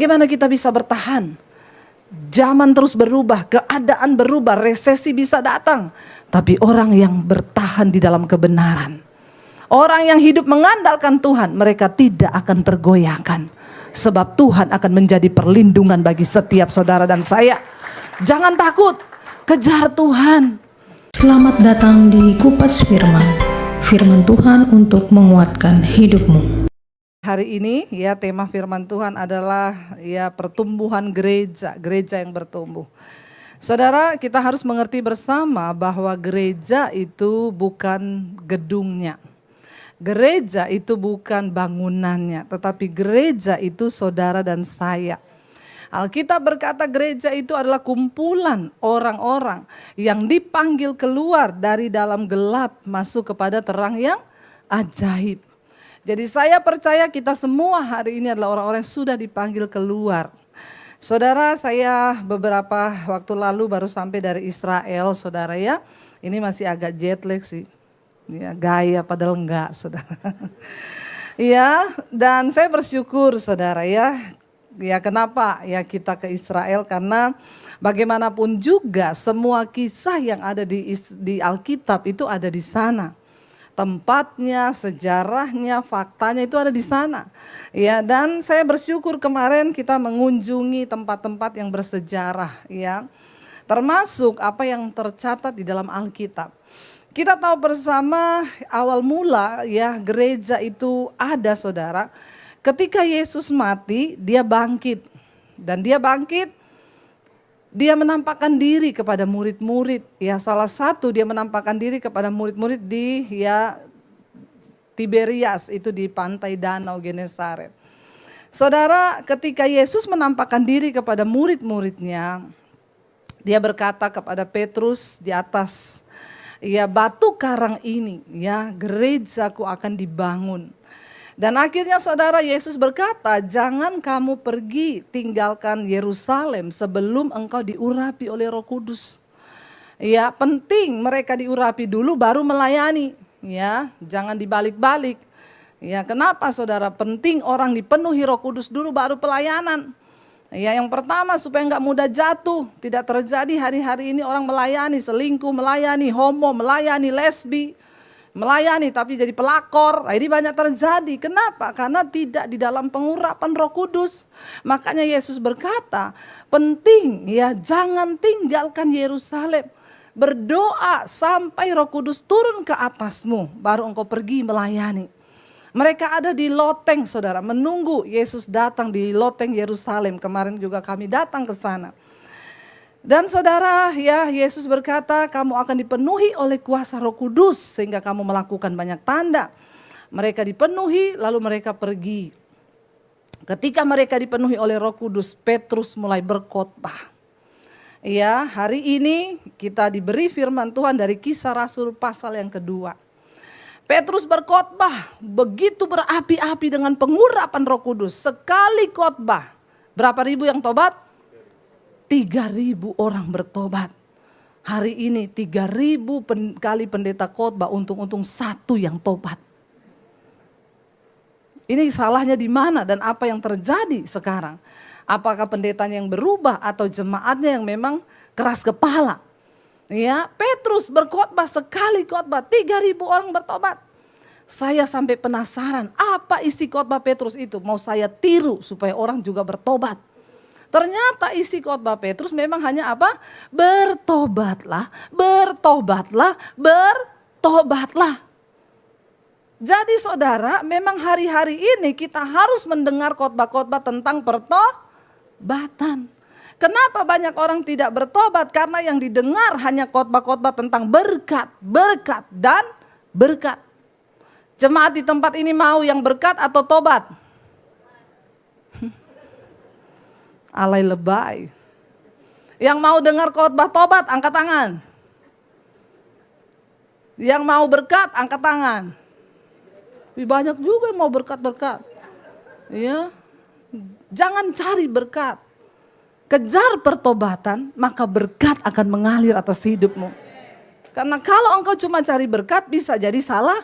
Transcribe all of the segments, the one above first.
Gimana kita bisa bertahan? Zaman terus berubah, keadaan berubah, resesi bisa datang. Tapi orang yang bertahan di dalam kebenaran, orang yang hidup mengandalkan Tuhan, mereka tidak akan tergoyahkan. Sebab Tuhan akan menjadi perlindungan bagi setiap saudara dan saya. Jangan takut, kejar Tuhan. Selamat datang di Kupas Firman. Firman Tuhan untuk menguatkan hidupmu. Hari ini ya tema firman Tuhan adalah ya pertumbuhan gereja, gereja yang bertumbuh. Saudara, kita harus mengerti bersama bahwa gereja itu bukan gedungnya. Gereja itu bukan bangunannya, tetapi gereja itu saudara dan saya. Alkitab berkata gereja itu adalah kumpulan orang-orang yang dipanggil keluar dari dalam gelap masuk kepada terang yang ajaib. Jadi saya percaya kita semua hari ini adalah orang-orang yang sudah dipanggil keluar. Saudara, saya beberapa waktu lalu baru sampai dari Israel, saudara ya. Ini masih agak jet lag sih. Ya, gaya padahal enggak, saudara. Ya, dan saya bersyukur saudara ya. Ya kenapa ya kita ke Israel? Karena bagaimanapun juga semua kisah yang ada di Alkitab itu ada di sana. Tempatnya, sejarahnya, faktanya itu ada di sana. Ya, dan saya bersyukur kemarin kita mengunjungi tempat-tempat yang bersejarah ya. Termasuk apa yang tercatat di dalam Alkitab. Kita tahu bersama awal mula ya gereja itu ada saudara. Ketika Yesus mati, dia bangkit. Dan dia bangkit, dia menampakkan diri kepada murid-murid. Ya, salah satu dia menampakkan diri kepada murid-murid di ya Tiberias, itu di pantai Danau Genesaret. Saudara, ketika Yesus menampakkan diri kepada murid-muridnya, dia berkata kepada Petrus di atas ya batu karang ini, ya gerejaku akan dibangun. Dan akhirnya saudara, Yesus berkata, jangan kamu pergi tinggalkan Yerusalem sebelum engkau diurapi oleh Roh Kudus. Ya, penting mereka diurapi dulu baru melayani. Ya, jangan dibalik-balik. Ya, kenapa saudara? Penting orang dipenuhi Roh Kudus dulu baru pelayanan. Ya, yang pertama supaya enggak mudah jatuh. Tidak terjadi hari-hari ini orang melayani selingkuh, melayani homo, melayani lesbi. Melayani tapi jadi pelakor. Nah, ini banyak terjadi. Kenapa? Karena tidak di dalam pengurapan Roh Kudus. Makanya Yesus berkata, penting ya jangan tinggalkan Yerusalem. Berdoa sampai Roh Kudus turun ke atasmu, baru engkau pergi melayani. Mereka ada di loteng saudara, menunggu Yesus datang di loteng Yerusalem. Kemarin juga kami datang ke sana. Dan saudara ya Yesus berkata kamu akan dipenuhi oleh kuasa Roh Kudus sehingga kamu melakukan banyak tanda. Mereka dipenuhi lalu mereka pergi. Ketika mereka dipenuhi oleh Roh Kudus, Petrus mulai berkhotbah. Ya, hari ini kita diberi firman Tuhan dari Kisah Rasul pasal yang kedua. Petrus berkhotbah begitu berapi-api dengan pengurapan Roh Kudus. Sekali khotbah, berapa ribu yang tobat? 3.000 orang bertobat. Hari ini 3.000 kali pendeta khotbah, untung-untung satu yang tobat. Ini salahnya di mana dan apa yang terjadi sekarang? Apakah pendetanya yang berubah atau jemaatnya yang memang keras kepala? Ya, Petrus berkhotbah sekali khotbah 3.000 orang bertobat. Saya sampai penasaran apa isi khotbah Petrus itu, mau saya tiru supaya orang juga bertobat. Ternyata isi khotbah Petrus memang hanya apa? Bertobatlah, bertobatlah, bertobatlah. Jadi saudara, memang hari-hari ini kita harus mendengar khotbah-khotbah tentang pertobatan. Kenapa banyak orang tidak bertobat? Karena yang didengar hanya khotbah-khotbah tentang berkat, berkat, dan berkat. Jemaat di tempat ini mau yang berkat atau tobat? Alay lebay. Yang mau dengar khotbah tobat angkat tangan. Yang mau berkat angkat tangan. Banyak juga yang mau berkat-berkat. Ya. Jangan cari berkat. Kejar pertobatan, maka berkat akan mengalir atas hidupmu. Karena kalau engkau cuma cari berkat bisa jadi salah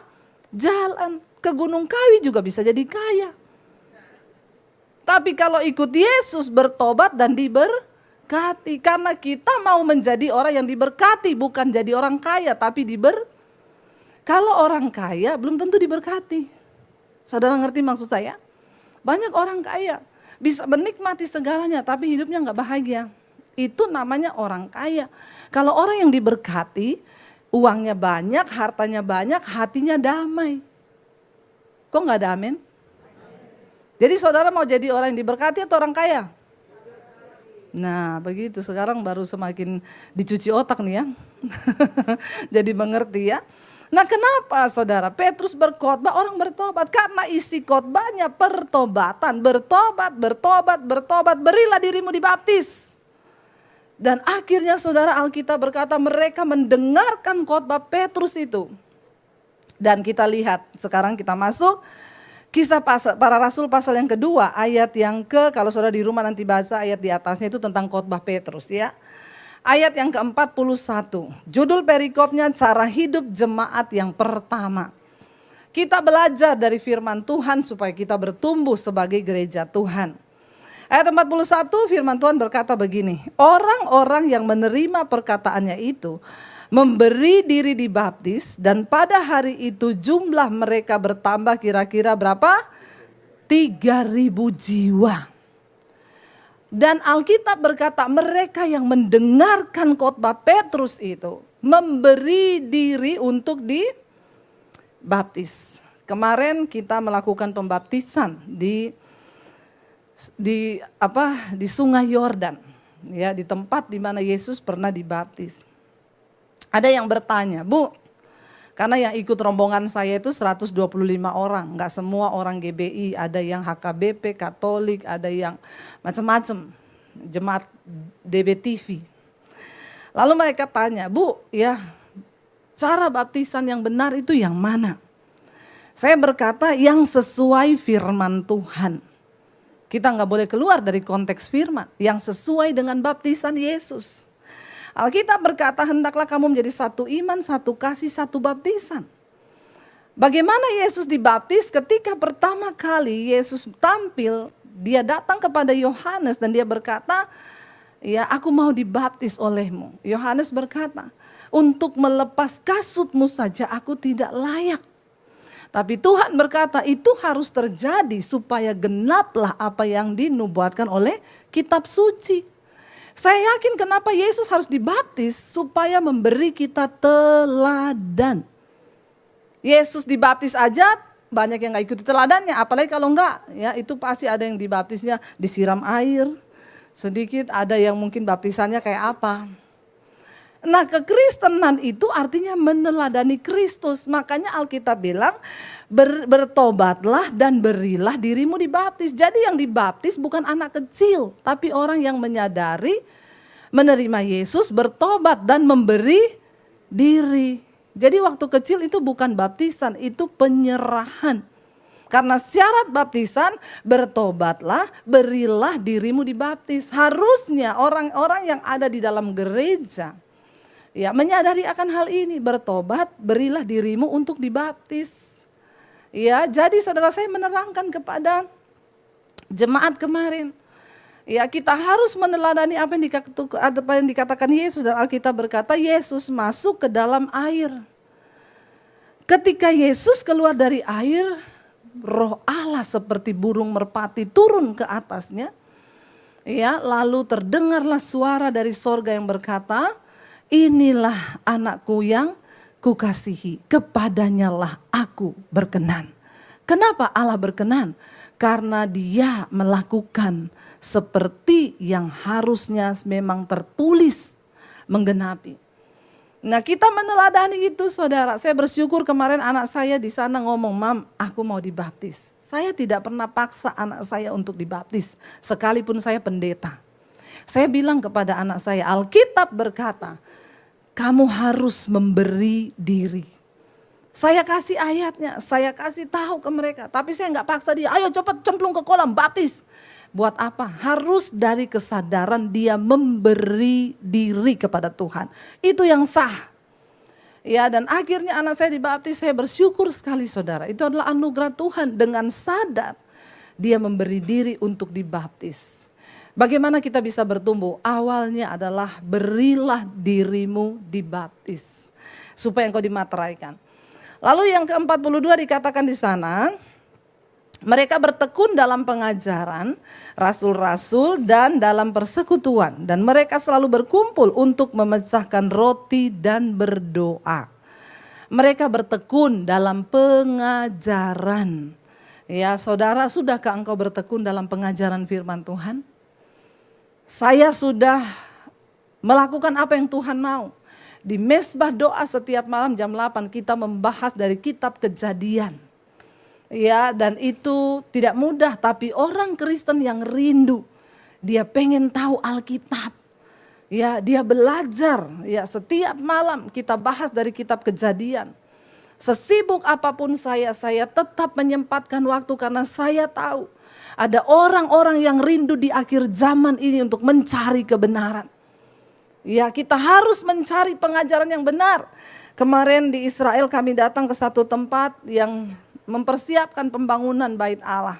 jalan. Ke Gunung Kawi juga bisa jadi kaya. Tapi kalau ikut Yesus bertobat dan diberkati. Karena kita mau menjadi orang yang diberkati, bukan jadi orang kaya tapi Kalau orang kaya belum tentu diberkati. Saudara ngerti maksud saya? Banyak orang kaya bisa menikmati segalanya tapi hidupnya nggak bahagia. Itu namanya orang kaya. Kalau orang yang diberkati, uangnya banyak, hartanya banyak, hatinya damai. Kok nggak ada amin? Jadi saudara mau jadi orang yang diberkati atau orang kaya? Nah begitu, sekarang baru semakin dicuci otak nih ya. Jadi mengerti ya. Nah kenapa saudara Petrus berkhotbah orang bertobat? Karena isi khotbahnya pertobatan. Bertobat, berilah dirimu dibaptis. Dan akhirnya saudara Alkitab berkata mereka mendengarkan khotbah Petrus itu. Dan kita lihat, sekarang kita masuk Kisah Para Rasul pasal yang kedua, ayat yang kalau saudara di rumah nanti baca ayat di atasnya itu tentang khotbah Petrus ya. Ayat yang ke-41, judul perikopnya cara hidup jemaat yang pertama. Kita belajar dari firman Tuhan supaya kita bertumbuh sebagai gereja Tuhan. Ayat 41 firman Tuhan berkata begini, orang-orang yang menerima perkataannya itu memberi diri dibaptis dan pada hari itu jumlah mereka bertambah kira-kira berapa? 3.000 jiwa. Dan Alkitab berkata mereka yang mendengarkan khotbah Petrus itu memberi diri untuk dibaptis. Kemarin kita melakukan pembaptisan di Sungai Yordan, ya, di tempat di mana Yesus pernah dibaptis. Ada yang bertanya, Bu, karena yang ikut rombongan saya itu 125 orang, nggak semua orang GBI, ada yang HKBP, Katolik, ada yang macam-macam, jemaat DBTV. Lalu mereka tanya, Bu, ya cara baptisan yang benar itu yang mana? Saya berkata yang sesuai firman Tuhan. Kita nggak boleh keluar dari konteks firman, yang sesuai dengan baptisan Yesus. Alkitab berkata hendaklah kamu menjadi satu iman, satu kasih, satu baptisan. Bagaimana Yesus dibaptis? Ketika pertama kali Yesus tampil, dia datang kepada Yohanes dan dia berkata, ya aku mau dibaptis olehmu. Yohanes berkata, untuk melepas kasutmu saja aku tidak layak. Tapi Tuhan berkata itu harus terjadi supaya genaplah apa yang dinubuatkan oleh kitab suci. Saya yakin kenapa Yesus harus dibaptis supaya memberi kita teladan. Yesus dibaptis aja banyak yang gak ikuti teladannya, apalagi kalau enggak, ya itu pasti ada yang dibaptisnya disiram air, sedikit ada yang mungkin baptisannya kayak apa. Nah kekristenan itu artinya meneladani Kristus, makanya Alkitab bilang bertobatlah dan berilah dirimu dibaptis. Jadi yang dibaptis bukan anak kecil, tapi orang yang menyadari, menerima Yesus, bertobat dan memberi diri. Jadi waktu kecil itu bukan baptisan, itu penyerahan. Karena syarat baptisan, bertobatlah, berilah dirimu dibaptis. Harusnya orang-orang yang ada di dalam gereja, ya menyadari akan hal ini, bertobat, berilah dirimu untuk dibaptis. Ya, jadi saudara saya menerangkan kepada jemaat kemarin, ya kita harus meneladani apa yang dikatakan Yesus dan Alkitab berkata Yesus masuk ke dalam air. Ketika Yesus keluar dari air, Roh Allah seperti burung merpati turun ke atasnya. Ya, lalu terdengarlah suara dari sorga yang berkata, inilah anakku yang kukasihi, kepadanya lah aku berkenan. Kenapa Allah berkenan? Karena dia melakukan seperti yang harusnya memang tertulis menggenapi. Nah kita meneladani itu saudara. Saya bersyukur kemarin anak saya di sana ngomong, Mam aku mau dibaptis. Saya tidak pernah paksa anak saya untuk dibaptis, sekalipun saya pendeta. Saya bilang kepada anak saya, Alkitab berkata, kamu harus memberi diri. Saya kasih ayatnya, saya kasih tahu ke mereka. Tapi saya nggak paksa dia, ayo cepat cemplung ke kolam, baptis. Buat apa? Harus dari kesadaran dia memberi diri kepada Tuhan. Itu yang sah. Ya, dan akhirnya anak saya dibaptis, saya bersyukur sekali saudara. Itu adalah anugerah Tuhan dengan sadar. dia memberi diri untuk dibaptis. Bagaimana kita bisa bertumbuh? Awalnya adalah berilah dirimu dibaptis supaya engkau dimateraikan. Lalu yang ke-42 dikatakan di sana, mereka bertekun dalam pengajaran rasul-rasul dan dalam persekutuan, dan mereka selalu berkumpul untuk memecahkan roti dan berdoa. Mereka bertekun dalam pengajaran. Ya saudara, sudahkah engkau bertekun dalam pengajaran firman Tuhan? Saya sudah melakukan apa yang Tuhan mau. Di mesbah doa setiap malam jam 8 kita membahas dari kitab Kejadian. Ya, dan itu tidak mudah, tapi orang Kristen yang rindu, dia pengen tahu Alkitab. Ya, dia belajar. Ya, setiap malam kita bahas dari kitab Kejadian. Sesibuk apapun saya tetap menyempatkan waktu karena saya tahu ada orang-orang yang rindu di akhir zaman ini untuk mencari kebenaran. Ya, kita harus mencari pengajaran yang benar. Kemarin di Israel kami datang ke satu tempat yang mempersiapkan pembangunan bait Allah.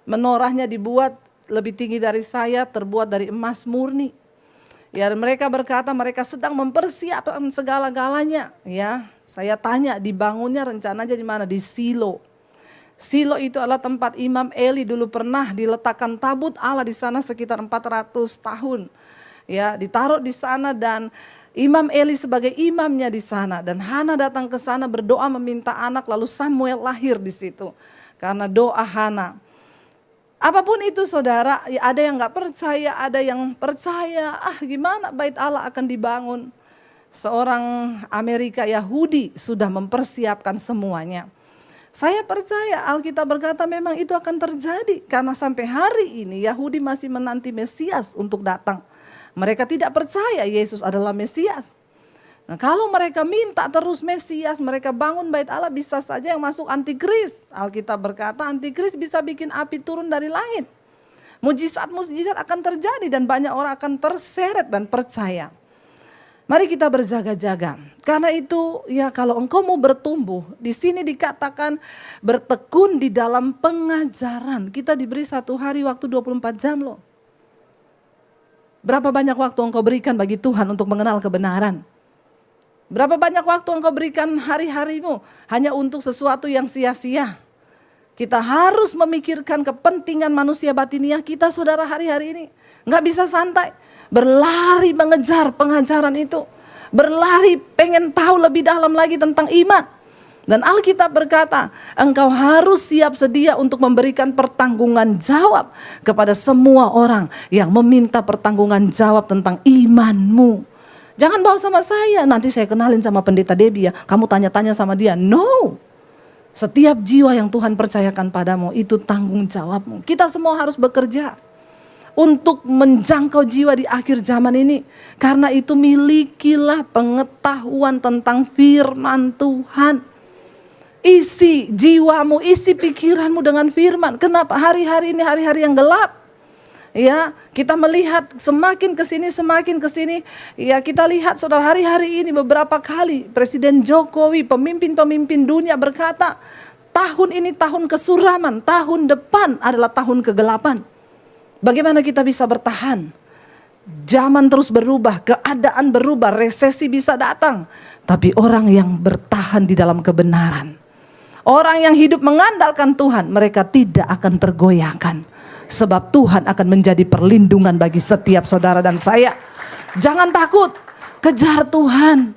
Menorahnya dibuat lebih tinggi dari saya, terbuat dari emas murni. Ya, mereka berkata mereka sedang mempersiapkan segala-galanya. Ya, saya tanya dibangunnya rencananya di mana? Di Silo. Silo itu adalah tempat Imam Eli dulu pernah diletakkan tabut Allah di sana sekitar 400 tahun. Ya, ditaruh di sana dan Imam Eli sebagai imamnya di sana, dan Hana datang ke sana berdoa meminta anak, lalu Samuel lahir di situ karena doa Hana. Apapun itu saudara, ya ada yang nggak percaya, ada yang percaya. Gimana bait Allah akan dibangun? Seorang Amerika Yahudi sudah mempersiapkan semuanya. Saya percaya Alkitab berkata memang itu akan terjadi karena sampai hari ini Yahudi masih menanti Mesias untuk datang. Mereka tidak percaya Yesus adalah Mesias. Nah, kalau mereka minta terus Mesias, mereka bangun bait Allah, bisa saja yang masuk antikris. Alkitab berkata antikris bisa bikin api turun dari langit. Mujizat-mujizat akan terjadi dan banyak orang akan terseret dan percaya. Mari kita berjaga-jaga. Karena itu ya kalau engkau mau bertumbuh, di sini dikatakan bertekun di dalam pengajaran. Kita diberi 1 hari waktu 24 jam loh. Berapa banyak waktu engkau berikan bagi Tuhan untuk mengenal kebenaran? Berapa banyak waktu engkau berikan hari-harimu hanya untuk sesuatu yang sia-sia? Kita harus memikirkan kepentingan manusia batiniah kita saudara hari-hari ini. Nggak bisa santai. Berlari mengejar pengajaran itu. Berlari pengen tahu lebih dalam lagi tentang iman. Dan Alkitab berkata, engkau harus siap sedia untuk memberikan pertanggungan jawab kepada semua orang yang meminta pertanggungan jawab tentang imanmu. Jangan bawa sama saya, nanti saya kenalin sama pendeta Debbie ya, kamu tanya-tanya sama dia. No, setiap jiwa yang Tuhan percayakan padamu itu tanggung jawabmu. Kita semua harus bekerja untuk menjangkau jiwa di akhir zaman ini. Karena itu milikilah pengetahuan tentang firman Tuhan. Isi jiwamu, isi pikiranmu dengan firman. Kenapa hari-hari ini hari-hari yang gelap? Ya, kita melihat semakin ke sini. Ya, kita lihat saudara hari-hari ini beberapa kali Presiden Jokowi, pemimpin-pemimpin dunia berkata, tahun ini tahun kesuraman, tahun depan adalah tahun kegelapan. Bagaimana kita bisa bertahan? Zaman terus berubah, keadaan berubah, resesi bisa datang. Tapi orang yang bertahan di dalam kebenaran, orang yang hidup mengandalkan Tuhan, mereka tidak akan tergoyahkan. Sebab Tuhan akan menjadi perlindungan bagi setiap saudara dan saya. Jangan takut, kejar Tuhan.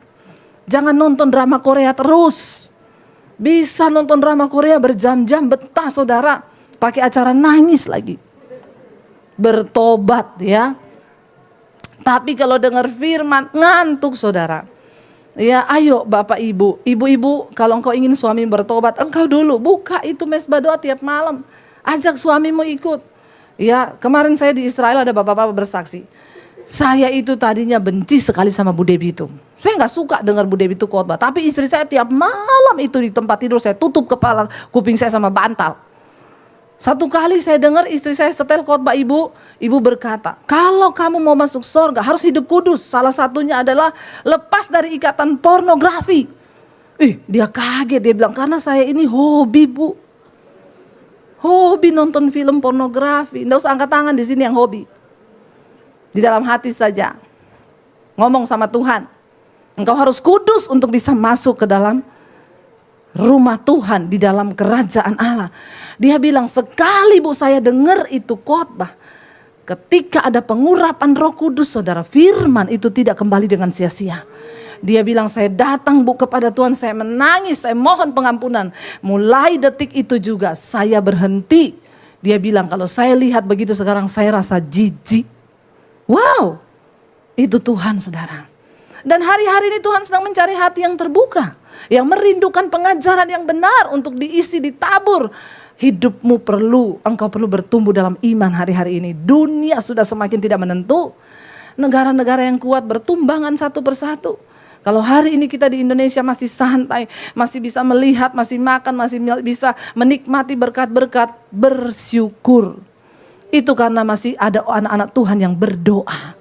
Jangan nonton drama Korea terus. Bisa nonton drama Korea berjam-jam, betah saudara. Pakai acara nangis lagi. Bertobat ya. Tapi kalau dengar firman ngantuk saudara. Ya ayo Bapak Ibu, ibu-ibu kalau engkau ingin suami bertobat, engkau dulu buka itu mesbah doa tiap malam. Ajak suamimu ikut. Ya kemarin saya di Israel ada bapak-bapak bersaksi. Saya itu tadinya benci sekali sama Bu Debbie itu. Saya gak suka dengar Bu Debbie itu khotbah. Tapi istri saya tiap malam itu di tempat tidur saya tutup kepala kuping saya sama bantal. Satu kali saya dengar istri saya setel khotbah ibu berkata, kalau kamu mau masuk surga harus hidup kudus. Salah satunya adalah lepas dari ikatan pornografi. Dia kaget, dia bilang karena saya ini hobi Bu. Hobi nonton film pornografi. Nggak usah angkat tangan di sini yang hobi. Di dalam hati saja. Ngomong sama Tuhan. Engkau harus kudus untuk bisa masuk ke dalam rumah Tuhan, di dalam kerajaan Allah. Dia bilang, sekali Bu saya dengar itu khotbah, ketika ada pengurapan Roh Kudus, saudara, firman itu tidak kembali dengan sia-sia. Dia bilang, saya datang Bu kepada Tuhan, saya menangis, saya mohon pengampunan. Mulai detik itu juga saya berhenti. Dia bilang, kalau saya lihat begitu sekarang saya rasa jijik. Wow, itu Tuhan, saudara. Dan hari-hari ini Tuhan sedang mencari hati yang terbuka, yang merindukan pengajaran yang benar untuk diisi, ditabur. Engkau perlu bertumbuh dalam iman hari-hari ini. Dunia sudah semakin tidak menentu. Negara-negara yang kuat bertumbangan satu persatu. Kalau hari ini kita di Indonesia masih santai, masih bisa melihat, masih makan, masih bisa menikmati berkat-berkat, bersyukur. Itu karena masih ada anak-anak Tuhan yang berdoa.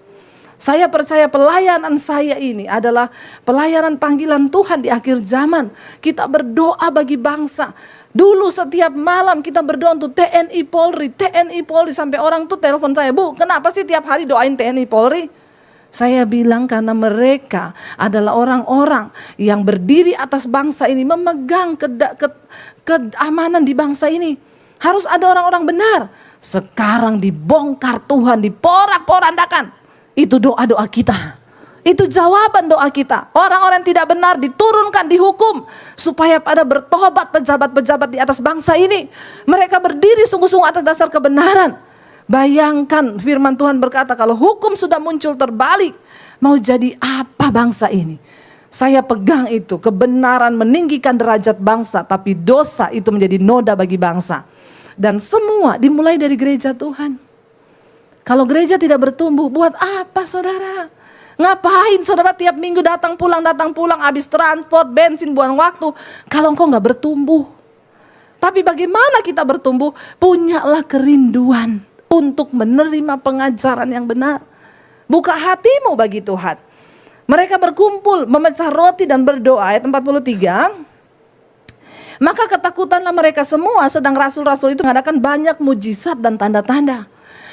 Saya percaya pelayanan saya ini adalah pelayanan panggilan Tuhan di akhir zaman. Kita berdoa bagi bangsa. Dulu setiap malam kita berdoa untuk TNI Polri, sampai orang tuh telepon saya, Bu, kenapa sih tiap hari doain TNI Polri? Saya bilang karena mereka adalah orang-orang yang berdiri atas bangsa ini, memegang keamanan di bangsa ini. Harus ada orang-orang benar. Sekarang dibongkar Tuhan, diporak-porandakan. Itu doa-doa kita. Itu jawaban doa kita. Orang-orang yang tidak benar diturunkan, dihukum. Supaya pada bertobat pejabat-pejabat di atas bangsa ini. Mereka berdiri sungguh-sungguh atas dasar kebenaran. Bayangkan firman Tuhan berkata, kalau hukum sudah muncul terbalik, mau jadi apa bangsa ini? Saya pegang itu, kebenaran meninggikan derajat bangsa, tapi dosa itu menjadi noda bagi bangsa. Dan semua dimulai dari gereja Tuhan. Kalau gereja tidak bertumbuh, buat apa saudara? Ngapain saudara tiap minggu datang pulang, habis transport, bensin, buang waktu. Kalau engkau gak bertumbuh. Tapi bagaimana kita bertumbuh? Punyalah kerinduan untuk menerima pengajaran yang benar. Buka hatimu bagi Tuhan. Mereka berkumpul, memecah roti dan berdoa. Ayat 43. Maka ketakutanlah mereka semua, sedang rasul-rasul itu mengadakan banyak mujizat dan tanda-tanda.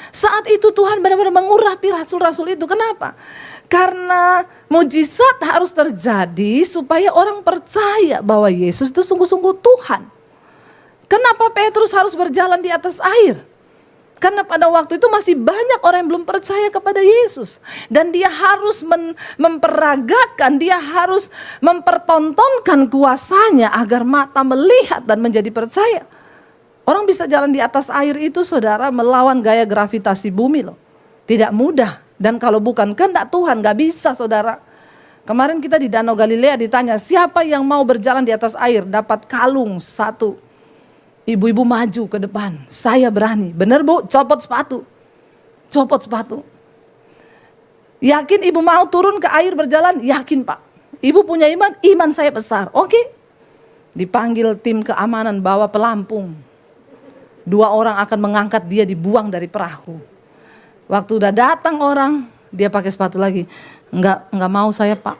Saat itu Tuhan benar-benar mengurapi rasul-rasul itu. Kenapa? Karena mujizat harus terjadi supaya orang percaya bahwa Yesus itu sungguh-sungguh Tuhan. Kenapa Petrus harus berjalan di atas air? Karena pada waktu itu masih banyak orang yang belum percaya kepada Yesus. Dan dia harus memperagakan, dia harus mempertontonkan kuasanya agar mata melihat dan menjadi percaya. Orang bisa jalan di atas air itu saudara melawan gaya gravitasi bumi loh. Tidak mudah. Dan kalau bukan kehendak Tuhan gak bisa saudara. Kemarin kita di Danau Galilea ditanya siapa yang mau berjalan di atas air dapat kalung satu. Ibu-ibu maju ke depan. Saya berani. Benar Bu? Copot sepatu. Copot sepatu. Yakin ibu mau turun ke air berjalan? Yakin Pak. Ibu punya iman? Iman saya besar. Oke. Dipanggil tim keamanan bawa pelampung. 2 orang akan mengangkat dia, dibuang dari perahu. Waktu udah datang orang, dia pakai sepatu lagi. Enggak mau saya Pak.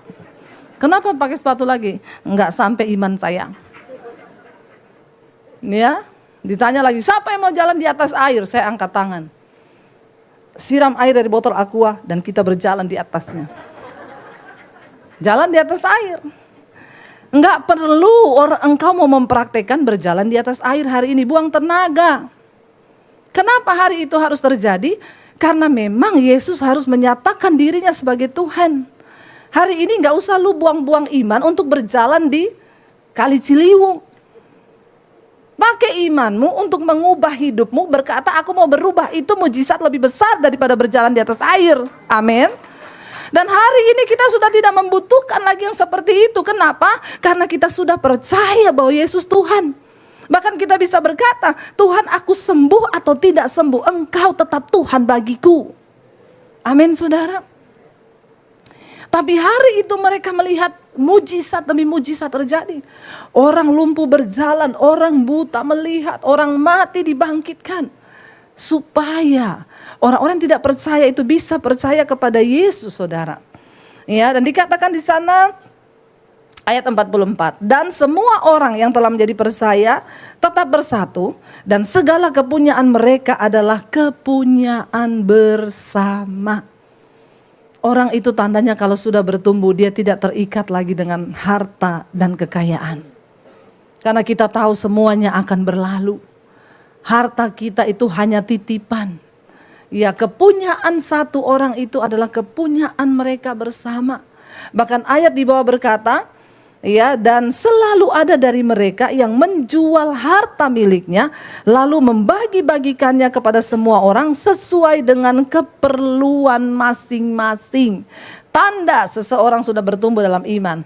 Kenapa pakai sepatu lagi? Enggak sampai iman saya. Ya, ditanya lagi, siapa yang mau jalan di atas air? Saya angkat tangan. Siram air dari botol aqua dan kita berjalan di atasnya. Jalan di atas air. Enggak perlu engkau mau mempraktekkan berjalan di atas air hari ini, buang tenaga. Kenapa hari itu harus terjadi? Karena memang Yesus harus menyatakan dirinya sebagai Tuhan. Hari ini enggak usah lu buang-buang iman untuk berjalan di Kali Ciliwung. Pakai imanmu untuk mengubah hidupmu, berkata aku mau berubah. Itu mujizat lebih besar daripada berjalan di atas air. Amin. Dan hari ini kita sudah tidak membutuhkan lagi yang seperti itu. Kenapa? Karena kita sudah percaya bahwa Yesus Tuhan. Bahkan kita bisa berkata, Tuhan aku sembuh atau tidak sembuh, Engkau tetap Tuhan bagiku. Amin saudara. Tapi hari itu mereka melihat mujizat demi mujizat terjadi. Orang lumpuh berjalan, orang buta melihat, orang mati dibangkitkan. Supaya orang-orang yang tidak percaya itu bisa percaya kepada Yesus saudara. Ya, dan dikatakan di sana Ayat 44. Dan semua orang yang telah menjadi percaya tetap bersatu, dan segala kepunyaan mereka adalah kepunyaan bersama. Orang itu tandanya kalau sudah bertumbuh, dia tidak terikat lagi dengan harta dan kekayaan. Karena kita tahu semuanya akan berlalu. Harta kita itu hanya titipan. Ya, kepunyaan satu orang itu adalah kepunyaan mereka bersama. Bahkan ayat di bawah berkata, ya, dan selalu ada dari mereka yang menjual harta miliknya lalu membagi-bagikannya kepada semua orang sesuai dengan keperluan masing-masing. Tanda seseorang sudah bertumbuh dalam iman,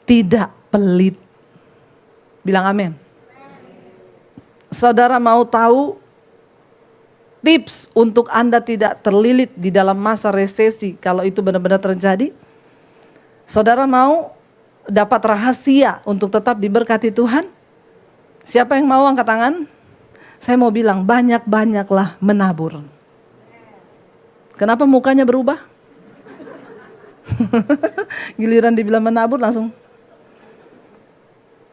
tidak pelit. Bilang amin. Saudara mau tahu tips untuk Anda tidak terlilit di dalam masa resesi kalau itu benar-benar terjadi? Saudara mau dapat rahasia untuk tetap diberkati Tuhan? Siapa yang mau angkat tangan? Saya mau bilang banyak-banyaklah menabur. Kenapa mukanya berubah? Giliran dibilang menabur langsung.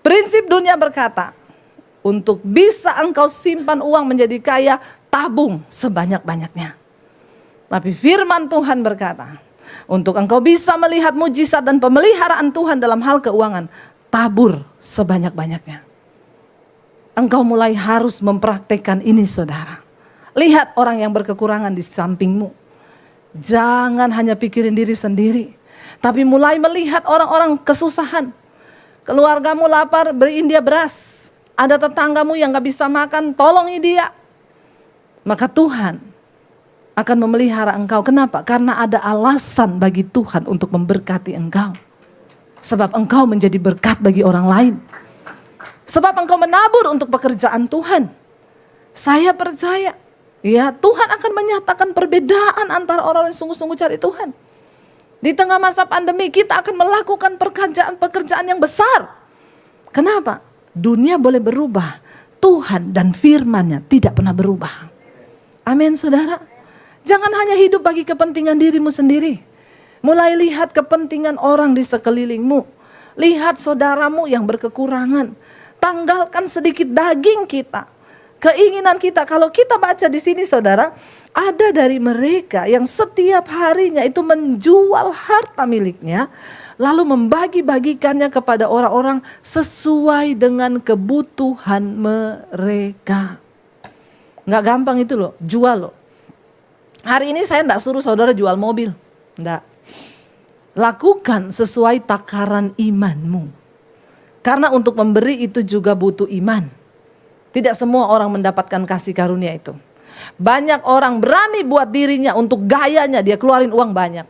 Prinsip dunia berkata, untuk bisa engkau simpan uang menjadi kaya, tabung sebanyak-banyaknya. Tapi firman Tuhan berkata, untuk engkau bisa melihat mujizat dan pemeliharaan Tuhan dalam hal keuangan, tabur sebanyak-banyaknya. Engkau mulai harus mempraktekkan ini, saudara. Lihat orang yang berkekurangan di sampingmu. Jangan hanya pikirin diri sendiri, tapi mulai melihat orang-orang kesusahan. Keluargamu lapar, beriin dia beras. Ada tetanggamu yang gak bisa makan, tolongi dia. Maka Tuhan akan memelihara engkau. Kenapa? Karena ada alasan bagi Tuhan untuk memberkati engkau. Sebab engkau menjadi berkat bagi orang lain. Sebab engkau menabur untuk pekerjaan Tuhan. Saya percaya, ya, Tuhan akan menyatakan perbedaan antara orang yang sungguh-sungguh cari Tuhan. Di tengah masa pandemi kita akan melakukan pekerjaan-pekerjaan yang besar. Kenapa? Dunia boleh berubah, Tuhan dan firman-Nya tidak pernah berubah. Amin, saudara. Jangan hanya hidup bagi kepentingan dirimu sendiri. Mulai lihat kepentingan orang di sekelilingmu. Lihat saudaramu yang berkekurangan. Tanggalkan sedikit daging kita. Keinginan kita. Kalau kita baca di sini, saudara, ada dari mereka yang setiap harinya itu menjual harta miliknya, lalu membagi-bagikannya kepada orang-orang sesuai dengan kebutuhan mereka. Nggak gampang itu loh, jual loh. Hari ini saya enggak suruh saudara jual mobil. Enggak. Lakukan sesuai takaran imanmu. Karena untuk memberi itu juga butuh iman. Tidak semua orang mendapatkan kasih karunia itu. Banyak orang berani buat dirinya untuk gayanya, dia keluarin uang banyak.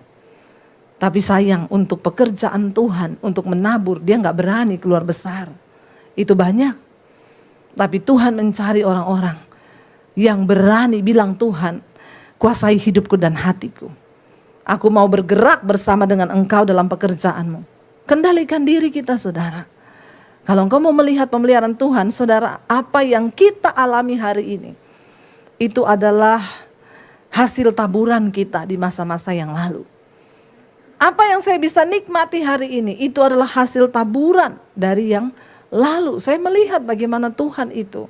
Tapi sayang, untuk pekerjaan Tuhan, untuk menabur, dia enggak berani keluar besar. Itu banyak. Tapi Tuhan mencari orang-orang yang berani bilang, Tuhan, kuasai hidupku dan hatiku. Aku mau bergerak bersama dengan engkau dalam pekerjaanmu. Kendalikan diri kita, saudara. Kalau engkau mau melihat pemeliharaan Tuhan, saudara, apa yang kita alami hari ini, itu adalah hasil taburan kita di masa-masa yang lalu. Apa yang saya bisa nikmati hari ini, itu adalah hasil taburan dari yang lalu. Saya melihat bagaimana Tuhan itu,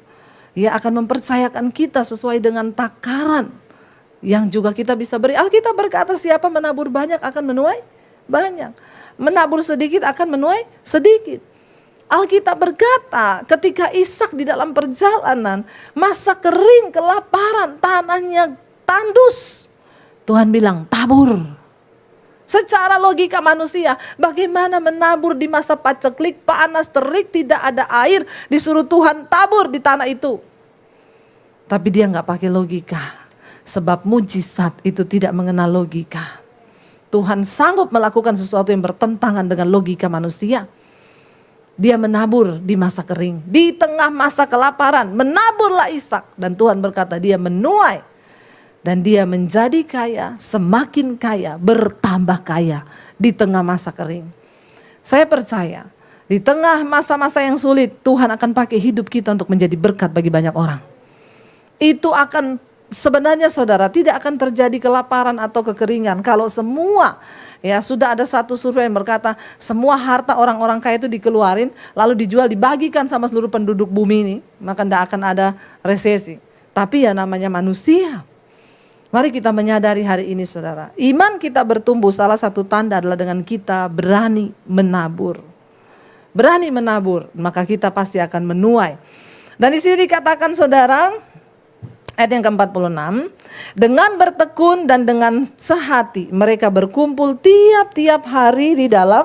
ya, akan mempercayakan kita sesuai dengan takaran yang juga kita bisa beri. Alkitab berkata siapa menabur banyak akan menuai banyak. Menabur sedikit akan menuai sedikit. Alkitab berkata ketika Ishak di dalam perjalanan, masa kering, kelaparan, tanahnya tandus. Tuhan bilang tabur. Secara logika manusia, bagaimana menabur di masa paceklik, panas, terik, tidak ada air, disuruh Tuhan tabur di tanah itu. Tapi dia gak pakai logika. Sebab mujizat itu tidak mengenal logika. Tuhan sanggup melakukan sesuatu yang bertentangan dengan logika manusia. Dia menabur di masa kering. Di tengah masa kelaparan, menaburlah Ishak. Dan Tuhan berkata dia menuai. Dan dia menjadi kaya, semakin kaya, bertambah kaya di tengah masa kering. Saya percaya, di tengah masa-masa yang sulit, Tuhan akan pakai hidup kita untuk menjadi berkat bagi banyak orang. Itu akan sebenarnya saudara tidak akan terjadi kelaparan atau kekeringan kalau semua, ya sudah ada satu survei yang berkata semua harta orang-orang kaya itu dikeluarin lalu dijual dibagikan sama seluruh penduduk bumi ini, maka tidak akan ada resesi. Tapi ya namanya manusia. Mari kita menyadari hari ini saudara, iman kita bertumbuh salah satu tanda adalah dengan kita berani menabur. Berani menabur, maka kita pasti akan menuai. Dan di sini dikatakan saudara, ayat yang ke-46, dengan bertekun dan dengan sehati mereka berkumpul tiap-tiap hari di dalam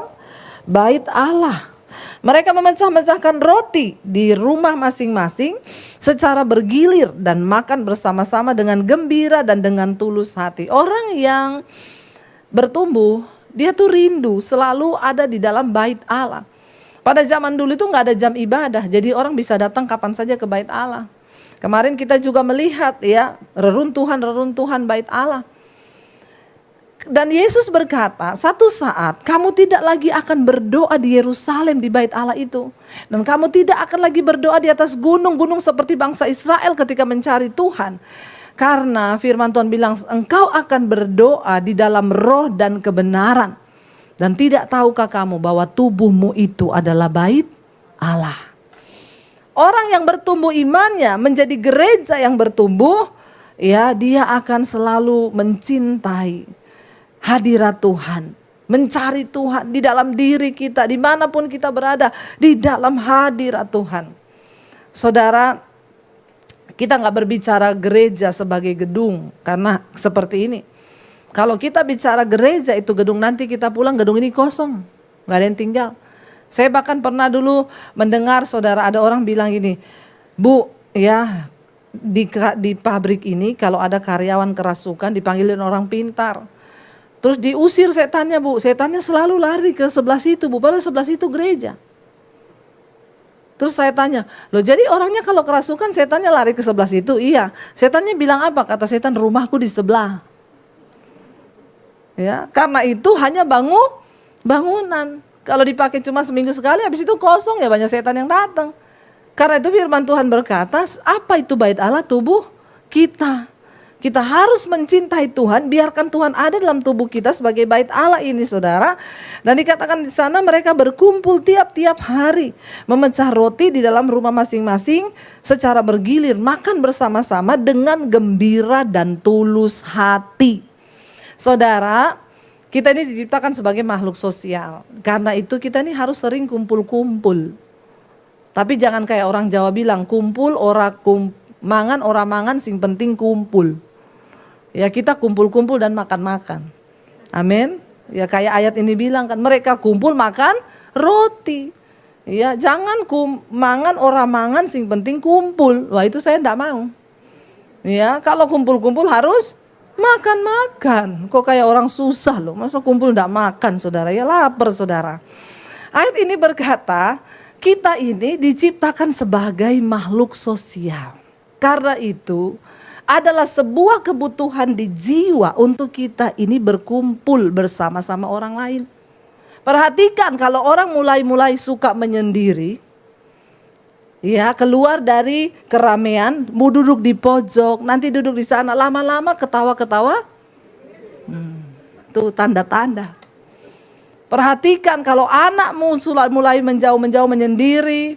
bait Allah. Mereka memecah-mecahkan roti di rumah masing-masing secara bergilir dan makan bersama-sama dengan gembira dan dengan tulus hati. Orang yang bertumbuh, dia tuh rindu selalu ada di dalam bait Allah. Pada zaman dulu itu nggak ada jam ibadah, jadi orang bisa datang kapan saja ke bait Allah. Kemarin kita juga melihat ya reruntuhan bait Allah. Dan Yesus berkata, satu saat kamu tidak lagi akan berdoa di Yerusalem di bait Allah itu. Dan kamu tidak akan lagi berdoa di atas gunung-gunung seperti bangsa Israel ketika mencari Tuhan. Karena firman Tuhan bilang, engkau akan berdoa di dalam roh dan kebenaran. Dan tidak tahukah kamu bahwa tubuhmu itu adalah bait Allah. Orang yang bertumbuh imannya menjadi gereja yang bertumbuh, ya dia akan selalu mencintai hadirat Tuhan, mencari Tuhan di dalam diri kita, dimanapun kita berada, di dalam hadirat Tuhan. Saudara, kita nggak berbicara gereja sebagai gedung, karena seperti ini. Kalau kita bicara gereja itu gedung, nanti kita pulang gedung ini kosong, nggak ada yang tinggal. Saya bahkan pernah dulu mendengar saudara ada orang bilang gini, Bu, ya di pabrik ini kalau ada karyawan kerasukan dipanggilin orang pintar. Terus diusir setannya Bu, setannya selalu lari ke sebelah situ Bu, padahal sebelah situ gereja. Terus saya tanya, loh jadi orangnya kalau kerasukan setannya lari ke sebelah situ? Iya, setannya bilang apa? Kata setan, rumahku di sebelah. Ya, karena itu hanya bangunan. Kalau dipakai cuma seminggu sekali, habis itu kosong ya banyak setan yang datang. Karena itu firman Tuhan berkata, apa itu bait Allah? Tubuh kita. Kita harus mencintai Tuhan, biarkan Tuhan ada dalam tubuh kita sebagai bait Allah ini saudara. Dan dikatakan di sana mereka berkumpul tiap-tiap hari, memecah roti di dalam rumah masing-masing secara bergilir, makan bersama-sama dengan gembira dan tulus hati. Saudara, kita ini diciptakan sebagai makhluk sosial. Karena itu kita ini harus sering kumpul-kumpul. Tapi jangan kayak orang Jawa bilang, kumpul mangan ora mangan sing penting kumpul. Ya kita kumpul-kumpul dan makan-makan. Amin. Ya kayak ayat ini bilang kan, mereka kumpul makan roti. Ya jangan mangan ora mangan sing penting kumpul. Wah itu saya enggak mau. Ya kalau kumpul-kumpul harus makan-makan. Kok kayak orang susah loh. Masa kumpul enggak makan saudara? Ya lapar saudara. Ayat ini berkata, kita ini diciptakan sebagai makhluk sosial. Karena itu adalah sebuah kebutuhan di jiwa untuk kita ini berkumpul bersama-sama orang lain. Perhatikan kalau orang mulai suka menyendiri, ya keluar dari keramaian, mau duduk di pojok, nanti duduk di sana, lama-lama ketawa-ketawa, tuh tanda-tanda. Perhatikan kalau anakmu mulai menjauh menyendiri,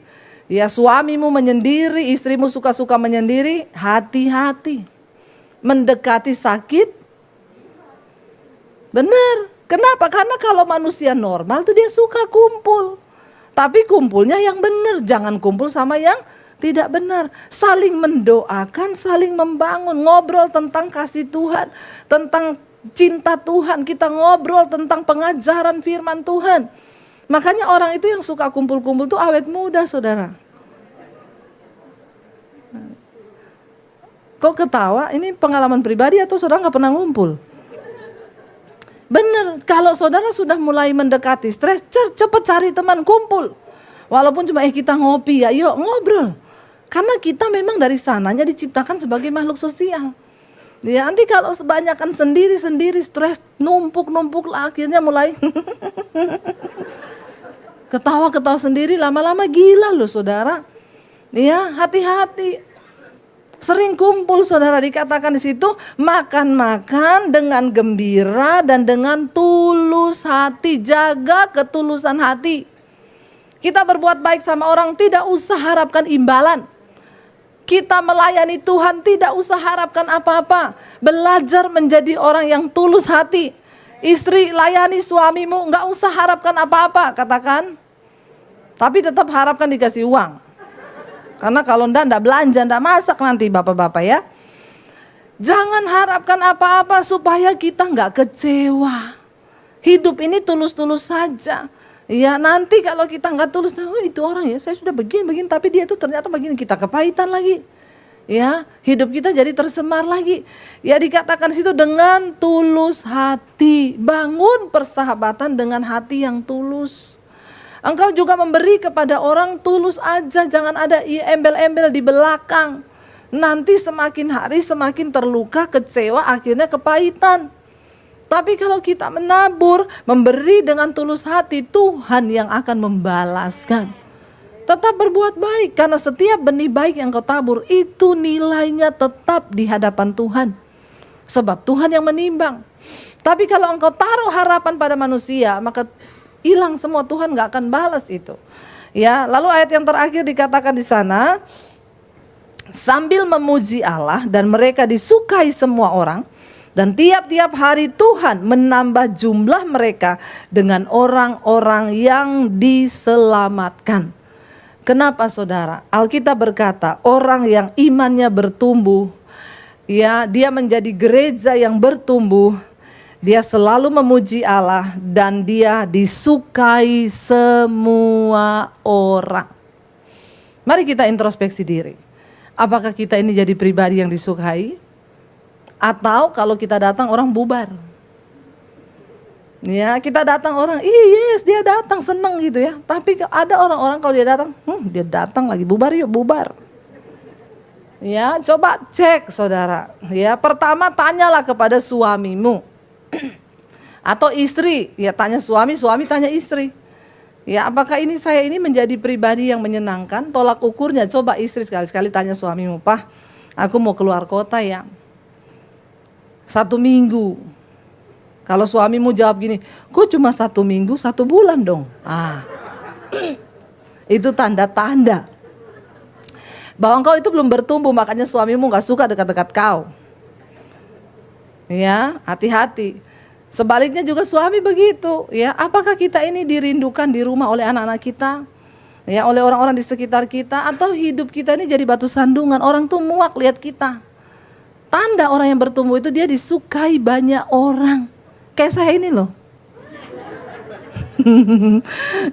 ya suamimu menyendiri, istrimu suka-suka menyendiri, hati-hati. Mendekati sakit, benar. Kenapa? Karena kalau manusia normal tuh dia suka kumpul. Tapi kumpulnya yang benar, jangan kumpul sama yang tidak benar. Saling mendoakan, saling membangun, ngobrol tentang kasih Tuhan, tentang cinta Tuhan, kita ngobrol tentang pengajaran firman Tuhan. Makanya orang itu yang suka kumpul-kumpul tuh awet muda saudara. Kok ketawa? Ini pengalaman pribadi atau saudara gak pernah ngumpul? Bener, kalau saudara sudah mulai mendekati stres, cepet cari teman kumpul. Walaupun cuma kita ngopi ya, yuk ngobrol. Karena kita memang dari sananya diciptakan sebagai makhluk sosial. Ya, nanti kalau sebanyakan sendiri-sendiri stres numpuk-numpuk lah, akhirnya mulai ketawa-ketawa sendiri, lama-lama gila loh saudara. Ya, hati-hati. Sering kumpul saudara, dikatakan di situ makan-makan dengan gembira dan dengan tulus hati. Jaga ketulusan hati. Kita berbuat baik sama orang tidak usah harapkan imbalan. Kita melayani Tuhan tidak usah harapkan apa-apa. Belajar menjadi orang yang tulus hati. Istri layani suamimu, nggak usah harapkan apa-apa, katakan. Tapi tetap harapkan dikasih uang. Karena kalau enggak belanja, enggak masak nanti bapak-bapak ya. Jangan harapkan apa-apa supaya kita enggak kecewa. Hidup ini tulus-tulus saja. Ya nanti kalau kita enggak tulus, oh itu orang ya saya sudah begini, tapi dia itu ternyata begini, kita kepahitan lagi. Ya hidup kita jadi tercemar lagi. Ya dikatakan di situ dengan tulus hati. Bangun persahabatan dengan hati yang tulus. Engkau juga memberi kepada orang tulus aja, jangan ada embel-embel di belakang. Nanti semakin hari semakin terluka, kecewa, akhirnya kepahitan. Tapi kalau kita menabur, memberi dengan tulus hati, Tuhan yang akan membalaskan. Tetap berbuat baik, karena setiap benih baik yang kau tabur, itu nilainya tetap di hadapan Tuhan. Sebab Tuhan yang menimbang. Tapi kalau engkau taruh harapan pada manusia, maka hilang semua, Tuhan gak akan balas itu. Ya, lalu ayat yang terakhir dikatakan di sana, sambil memuji Allah dan mereka disukai semua orang, dan tiap-tiap hari Tuhan menambah jumlah mereka dengan orang-orang yang diselamatkan. Kenapa saudara? Alkitab berkata orang yang imannya bertumbuh, ya dia menjadi gereja yang bertumbuh. Dia selalu memuji Allah dan dia disukai semua orang. Mari kita introspeksi diri. Apakah kita ini jadi pribadi yang disukai? Atau kalau kita datang orang bubar? Ya kita datang orang, yes dia datang seneng gitu ya. Tapi ada orang-orang kalau dia datang lagi bubar yuk bubar. Ya coba cek saudara. Ya pertama tanyalah kepada suamimu. Atau istri, ya tanya suami, suami tanya istri. Ya apakah saya ini menjadi pribadi yang menyenangkan? Tolak ukurnya, coba istri sekali-sekali tanya suamimu, Pak, aku mau keluar kota ya 1 minggu. Kalau suamimu jawab gini, kok cuma 1 minggu, 1 bulan dong. Itu tanda-tanda bahwa engkau itu belum bertumbuh, makanya suamimu gak suka dekat-dekat kau. Ya, hati-hati. Sebaliknya juga suami begitu, ya. Apakah kita ini dirindukan di rumah oleh anak-anak kita? Ya, oleh orang-orang di sekitar kita, atau hidup kita ini jadi batu sandungan, orang tuh muak lihat kita. Tanda orang yang bertumbuh itu dia disukai banyak orang. Kayak saya ini loh.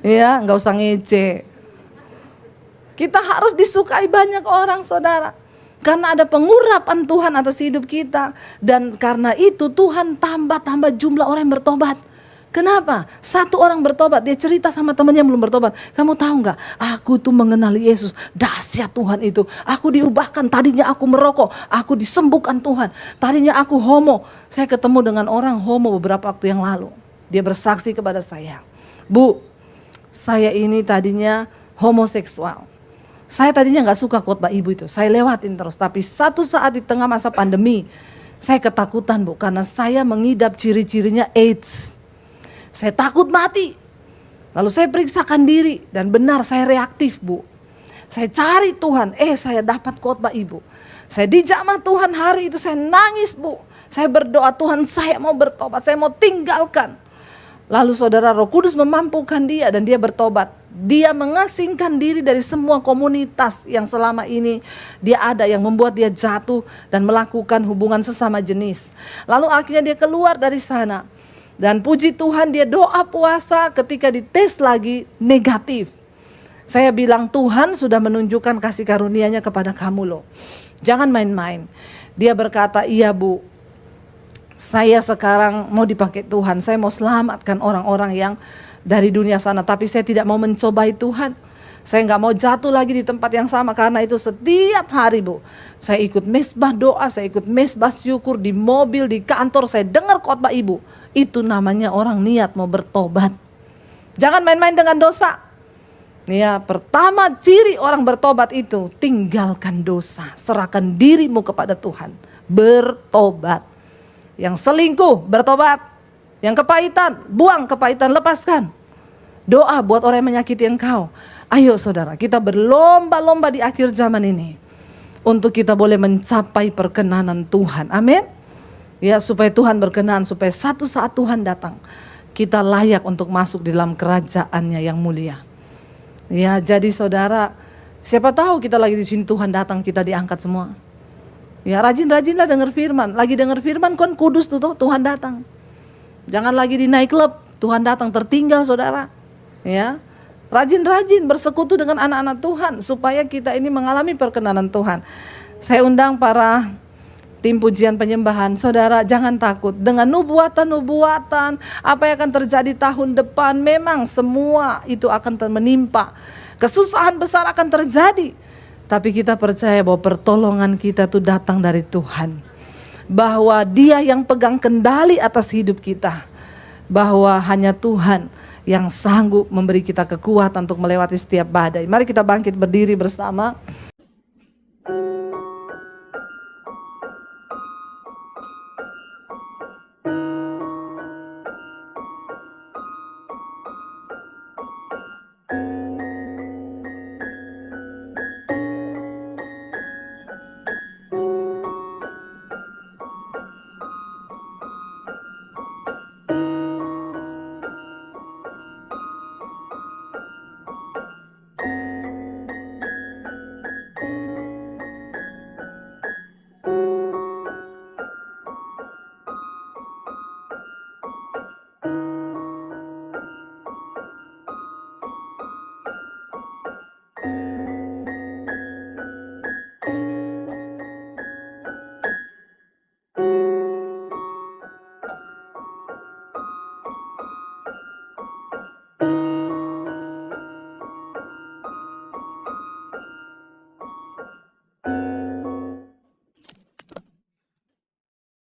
Ya, enggak usah ngece. Kita harus disukai banyak orang, saudara. Karena ada pengurapan Tuhan atas hidup kita. Dan karena itu Tuhan tambah jumlah orang yang bertobat. Kenapa? 1 orang bertobat, dia cerita sama temannya yang belum bertobat. Kamu tahu gak? Aku tuh mengenali Yesus. Dahsyat Tuhan itu. Aku diubahkan, tadinya aku merokok. Aku disembuhkan Tuhan. Tadinya aku homo. Saya ketemu dengan orang homo beberapa waktu yang lalu. Dia bersaksi kepada saya. Bu, saya ini tadinya homoseksual. Saya tadinya gak suka khotbah ibu itu, saya lewatin terus. Tapi satu saat di tengah masa pandemi, saya ketakutan Bu, karena saya mengidap ciri-cirinya AIDS. Saya takut mati. Lalu saya periksakan diri dan benar saya reaktif Bu. Saya cari Tuhan, saya dapat khotbah ibu. Saya dijamah Tuhan hari itu, saya nangis Bu. Saya berdoa, Tuhan saya mau bertobat, saya mau tinggalkan. Lalu saudara, Roh Kudus memampukan dia dan dia bertobat. Dia mengasingkan diri dari semua komunitas yang selama ini dia ada, yang membuat dia jatuh dan melakukan hubungan sesama jenis. Lalu akhirnya dia keluar dari sana. Dan puji Tuhan dia doa puasa, ketika dites lagi negatif. Saya bilang Tuhan sudah menunjukkan kasih karunia-Nya kepada kamu loh. Jangan main-main. Dia berkata, iya Bu, saya sekarang mau dipakai Tuhan. Saya mau selamatkan orang-orang yang dari dunia sana, tapi saya tidak mau mencobai Tuhan. Saya gak mau jatuh lagi di tempat yang sama. Karena itu setiap hari Bu, saya ikut mesbah doa, saya ikut mesbah syukur, di mobil, di kantor, saya dengar khotbah ibu. Itu namanya orang niat mau bertobat. Jangan main-main dengan dosa. Ya, pertama ciri orang bertobat itu tinggalkan dosa, serahkan dirimu kepada Tuhan, bertobat. Yang selingkuh, bertobat. Yang kepahitan, buang kepahitan, lepaskan. Doa buat orang yang menyakiti engkau. Ayo saudara, kita berlomba-lomba di akhir zaman ini untuk kita boleh mencapai perkenanan Tuhan. Amin. Ya, supaya Tuhan berkenan, supaya satu saat Tuhan datang, kita layak untuk masuk di dalam kerajaannya yang mulia. Ya, jadi saudara, siapa tahu kita lagi di sini Tuhan datang, kita diangkat semua. Ya, rajin-rajinlah dengar firman. Lagi dengar firman kan kudus tuh Tuhan datang. Jangan lagi di night club, Tuhan datang tertinggal saudara. Ya, rajin-rajin bersekutu dengan anak-anak Tuhan supaya kita ini mengalami perkenanan Tuhan. Saya undang para tim pujian penyembahan, saudara jangan takut dengan nubuatan-nubuatan apa yang akan terjadi tahun depan. Memang semua itu akan menimpa, kesusahan besar akan terjadi, tapi kita percaya bahwa pertolongan kita itu datang dari Tuhan, bahwa Dia yang pegang kendali atas hidup kita, bahwa hanya Tuhan yang sanggup memberi kita kekuatan untuk melewati setiap badai. Mari kita bangkit berdiri bersama.